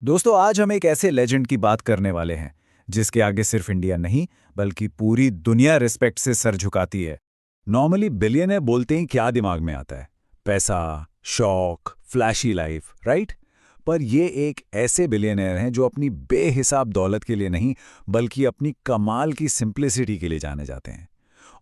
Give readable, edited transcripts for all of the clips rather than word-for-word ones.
दोस्तों, आज हम एक ऐसे लेजेंड की बात करने वाले हैं जिसके आगे सिर्फ इंडिया नहीं बल्कि पूरी दुनिया रिस्पेक्ट से सर झुकाती है। नॉर्मली बिलियनर बोलते ही क्या दिमाग में आता है? पैसा, शौक, फ्लैशी लाइफ, राइट? पर ये एक ऐसे बिलियनर हैं जो अपनी बेहिसाब दौलत के लिए नहीं बल्कि अपनी कमाल की सिंप्लिसिटी के लिए जाने जाते हैं।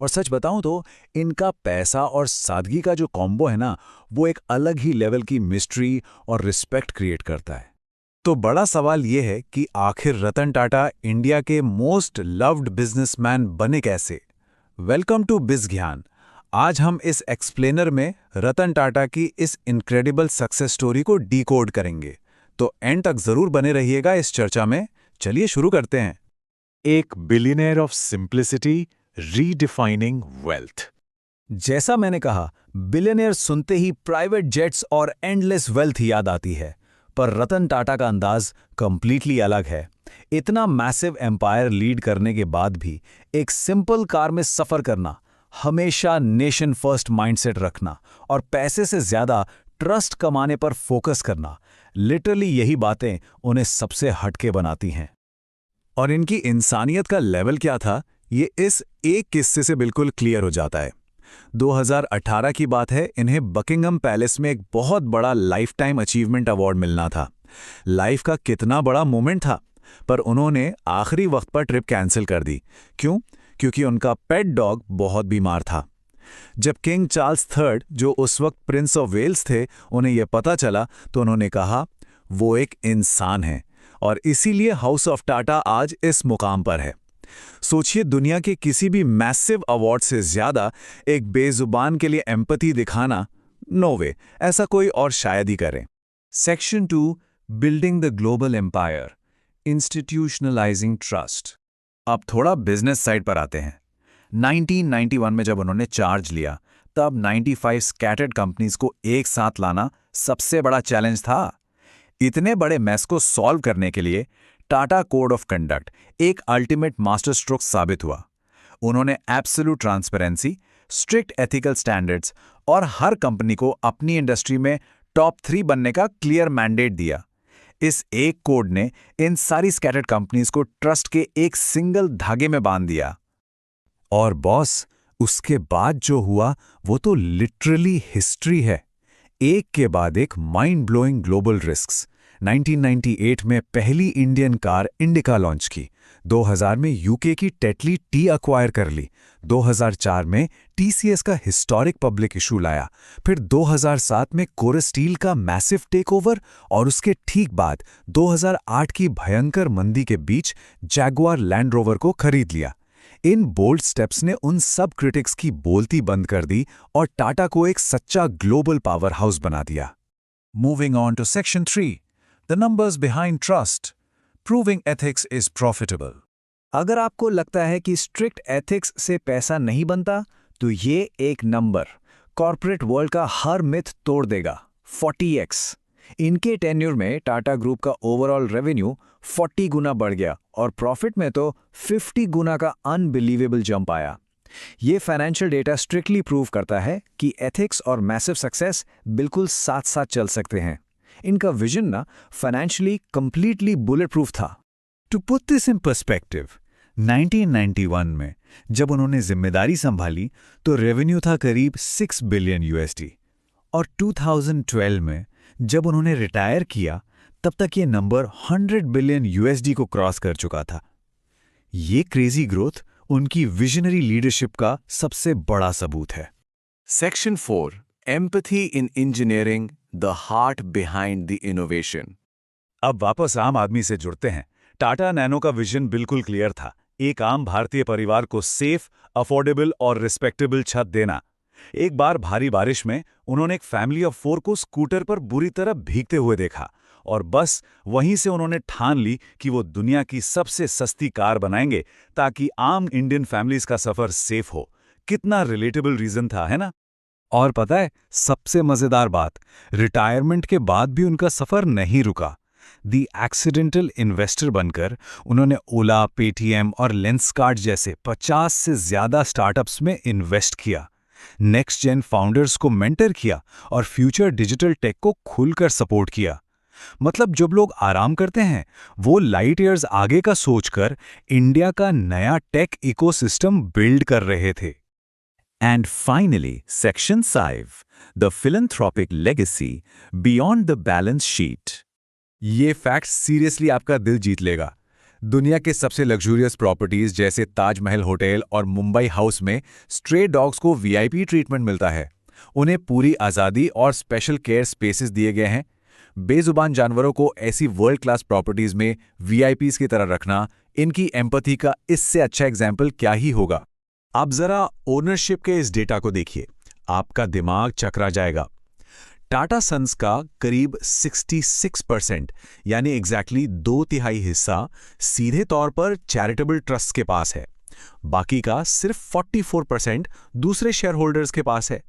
और सच बताऊं तो इनका पैसा और सादगी का जो कॉम्बो है ना, वो एक अलग ही लेवल की मिस्ट्री और रिस्पेक्ट क्रिएट करता है। तो बड़ा सवाल ये है कि आखिर रतन टाटा इंडिया के मोस्ट लव्ड बिजनेसमैन बने कैसे? वेलकम टू बिज ज्ञान। आज हम इस एक्सप्लेनर में रतन टाटा की इस इनक्रेडिबल सक्सेस स्टोरी को डीकोड करेंगे। तो एंड तक जरूर बने रहिएगा इस चर्चा में। चलिए शुरू करते हैं। एक billionaire of simplicity redefining wealth. जैसा मैंने कहा, बिलियनियर सुनते ही प्राइवेट जेट्स और एंडलेस वेल्थ याद आती है। पर रतन टाटा का अंदाज कंप्लीटली अलग है। इतना मैसिव एम्पायर लीड करने के बाद भी एक सिंपल कार में सफर करना, हमेशा नेशन फर्स्ट माइंडसेट रखना और पैसे से ज्यादा ट्रस्ट कमाने पर फोकस करना, लिटरली यही बातें उन्हें सबसे हटके बनाती हैं। और इनकी इंसानियत का लेवल क्या था, ये इस एक किस्से से बिल्कुल क्लियर हो जाता है। 2018 की बात है, इन्हें बकिंगम पैलेस में एक बहुत बड़ा लाइफ टाइम अचीवमेंट अवार्ड मिलना था। लाइफ का कितना बड़ा मोमेंट था, पर उन्होंने आखिरी वक्त पर ट्रिप कैंसिल कर दी। क्यों? क्योंकि उनका पेट डॉग बहुत बीमार था। जब किंग चार्ल्स III, जो उस वक्त प्रिंस ऑफ वेल्स थे, उन्हें यह पता चला तो उन्होंने कहा वो एक इंसान है और इसीलिए हाउस ऑफ टाटा आज इस मुकाम पर है। सोचिए, दुनिया के किसी भी मैसिव अवार्ड से ज्यादा एक बेजुबान के लिए एम्पैथी दिखाना, नो वे, ऐसा कोई और शायद ही करे। Section 2, building the global empire, institutionalising trust. अब थोड़ा बिजनेस साइड पर आते हैं। 1991 में जब उन्होंने चार्ज लिया, तब 95 स्कैटर्ड कंपनीज को एक साथ लाना सबसे बड़ा चैलेंज था। इतने बड़े मैस को सॉल्व करने के लिए टाटा कोड ऑफ कंडक्ट एक अल्टीमेट मास्टर स्ट्रोक साबित हुआ। उन्होंने absolute transparency, strict ethical standards और हर कंपनी को अपनी इंडस्ट्री में टॉप 3 बनने का क्लियर मैंडेट दिया। इस एक कोड ने इन सारी स्कैटर्ड कंपनीज को ट्रस्ट के एक सिंगल धागे में बांध दिया। और बॉस, उसके बाद जो हुआ वो तो लिटरली हिस्ट्री है। एक के बाद एक माइंड ब्लोइंग ग्लोबल रिस्क्स। 1998 में पहली इंडियन कार इंडिका लॉन्च की। 2000 में यूके की टेटली टी अक्वायर कर ली। 2004 में टीसीएस का हिस्टोरिक पब्लिक इशू लाया। फिर 2007 में कोरस स्टील का मैसिव टेकओवर और उसके ठीक बाद 2008 की भयंकर मंदी के बीच जैगुआर लैंड रोवर को खरीद लिया। इन बोल्ड स्टेप्स ने उन सब क्रिटिक्स की बोलती बंद कर दी और टाटा को एक सच्चा ग्लोबल पावर हाउस बना दिया। Moving on to section 3, the numbers behind trust, proving ethics is profitable. अगर आपको लगता है कि स्ट्रिक्ट एथिक्स से पैसा नहीं बनता, तो ये एक नंबर कॉर्पोरेट वर्ल्ड का हर मिथ तोड़ देगा। 40x। इनके टेन्यूर में टाटा ग्रुप का ओवरऑल रेवेन्यू 40 गुना बढ़ गया और प्रॉफिट में तो 50 गुना का अनबिलीवेबल जंप आया। ये फाइनेंशियल डेटा स्ट्रिक्टली प्रूव करता है कि एथिक्स और मैसिव सक्सेस बिल्कुल साथ साथ चल सकते हैं। इनका विजन ना फाइनेंशियली कंप्लीटली बुलेट प्रूफ था। To put this in perspective, 1991 में जब उन्होंने जिम्मेदारी संभाली तो रेवेन्यू था करीब 6 बिलियन यूएसडी और 2012 में जब उन्होंने रिटायर किया तब तक ये नंबर 100 बिलियन यूएसडी को क्रॉस कर चुका था। ये क्रेजी ग्रोथ उनकी विजनरी लीडरशिप का सबसे बड़ा सबूत है। Section 4, empathy in engineering, the heart behind the innovation. अब वापस आम आदमी से जुड़ते हैं। टाटा नैनो का विजन बिल्कुल क्लियर था, एक आम भारतीय परिवार को सेफ, अफोर्डेबल और रिस्पेक्टेबल छत देना। एक बार भारी बारिश में उन्होंने एक फैमिली ऑफ 4 को स्कूटर पर बुरी तरह भीगते हुए देखा और बस वहीं से उन्होंने ठान ली कि वो दुनिया की सबसे सस्ती कार बनाएंगे ताकि आम इंडियन फैमिलीज का सफर सेफ हो। कितना रिलेटेबल रीजन था, है ना? और पता है सबसे मजेदार बात, रिटायरमेंट के बाद भी उनका सफर नहीं रुका। दी एक्सीडेंटल इन्वेस्टर बनकर उन्होंने ओला, पेटीएम और लेंसकार्ट जैसे 50 से ज्यादा स्टार्टअप्स में इन्वेस्ट किया, नेक्स्ट जेन फाउंडर्स को मेंटर किया और फ्यूचर डिजिटल टेक को खुलकर सपोर्ट किया। मतलब जब लोग आराम करते हैं वो लाइट ईयर्स आगे का सोचकर इंडिया का नया टेक इकोसिस्टम बिल्ड कर रहे थे। And finally, Section 5, the philanthropic legacy beyond the balance sheet. ये फैक्ट सीरियसली आपका दिल जीत लेगा। दुनिया के सबसे लग्जूरियस प्रॉपर्टीज जैसे ताजमहल होटल और मुंबई हाउस में स्ट्रे डॉग्स को वीआईपी ट्रीटमेंट मिलता है। उन्हें पूरी आज़ादी और स्पेशल केयर स्पेसेस दिए गए हैं। बेजुबान जानवरों को ऐसी वर्ल्ड क्लास प्रॉपर्टीज में वीआईपीज की तरह रखना इनकी एम्पैथी का इससे अच्छा एग्जाम्पल क्या ही होगा। आप जरा ओनरशिप के इस डेटा को देखिए, आपका दिमाग चकरा जाएगा। टाटा सन्स का करीब 66% यानी एग्जैक्टली 2/3 हिस्सा सीधे तौर पर चैरिटेबल ट्रस्ट के पास है। बाकी का सिर्फ 44% दूसरे शेयर होल्डर्स के पास है।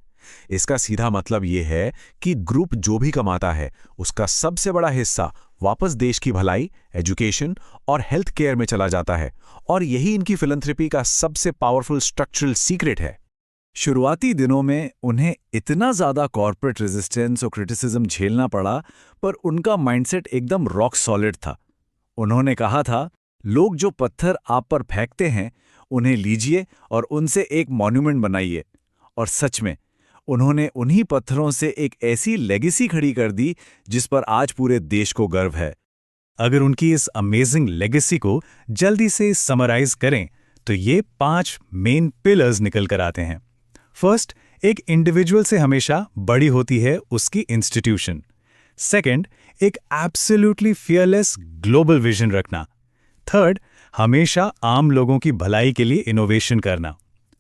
इसका सीधा मतलब यह है कि ग्रुप जो भी कमाता है उसका सबसे बड़ा हिस्सा वापस देश की भलाई, एजुकेशन और हेल्थ केयर में चला जाता है। और यही इनकी फिलैंथ्रोपी का सबसे पावरफुल स्ट्रक्चरल सीक्रेट है। शुरुआती दिनों में उन्हें इतना ज्यादा कॉर्पोरेट रेजिस्टेंस और क्रिटिसिज्म झेलना पड़ा, पर उनका माइंडसेट एकदम रॉक सॉलिड था। उन्होंने कहा था, लोग जो पत्थर आप पर फेंकते हैं उन्हें लीजिए और उनसे एक मॉन्यूमेंट बनाइए। और सच में उन्होंने उन्हीं पत्थरों से एक ऐसी लेगेसी खड़ी कर दी जिस पर आज पूरे देश को गर्व है। अगर उनकी इस अमेजिंग लेगेसी को जल्दी से समराइज करें तो ये 5 मेन पिलर्स निकल कर आते हैं। फर्स्ट, एक इंडिविजुअल से हमेशा बड़ी होती है उसकी इंस्टीट्यूशन। सेकंड, एक एब्सोल्युटली फियरलेस ग्लोबल विजन रखना। थर्ड, हमेशा आम लोगों की भलाई के लिए इनोवेशन करना।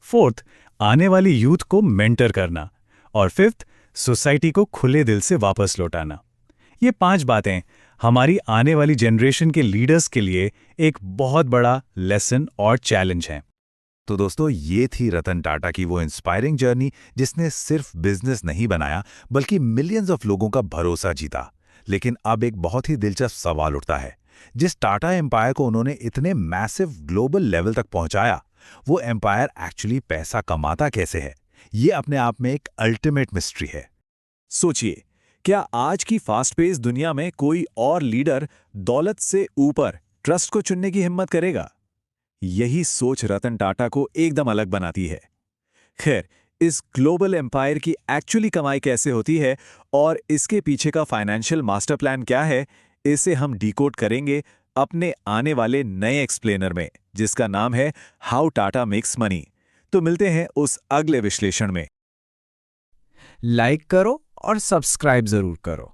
फोर्थ, आने वाली यूथ को मेंटर करना। और फिफ्थ, सोसाइटी को खुले दिल से वापस लौटाना। ये 5 बातें हमारी आने वाली जनरेशन के लीडर्स के लिए एक बहुत बड़ा लेसन और चैलेंज है। तो दोस्तों, ये थी रतन टाटा की वो इंस्पायरिंग जर्नी जिसने सिर्फ बिजनेस नहीं बनाया बल्कि मिलियंस ऑफ लोगों का भरोसा जीता। लेकिन अब एक बहुत ही दिलचस्प सवाल उठता है, जिस टाटा एम्पायर को उन्होंने इतने मैसिव ग्लोबल लेवल तक पहुंचाया, वो एम्पायर एक्चुअली पैसा कमाता कैसे है? ये अपने आप में एक अल्टीमेट मिस्ट्री है। सोचिए, क्या आज की फास्ट पेस दुनिया में कोई और लीडर दौलत से ऊपर ट्रस्ट को चुनने की हिम्मत करेगा? यही सोच रतन टाटा को एकदम अलग बनाती है। खैर, इस ग्लोबल एम्पायर की एक्चुअली कमाई कैसे होती है और इसके पीछे का फाइनेंशियल मास्टर प्लान क्या है, इसे हम डिकोड करेंगे अपने आने वाले नए एक्सप्लेनर में, जिसका नाम है हाउ टाटा मेक्स मनी। तो मिलते हैं उस अगले विश्लेषण में। लाइक करो और सब्सक्राइब जरूर करो।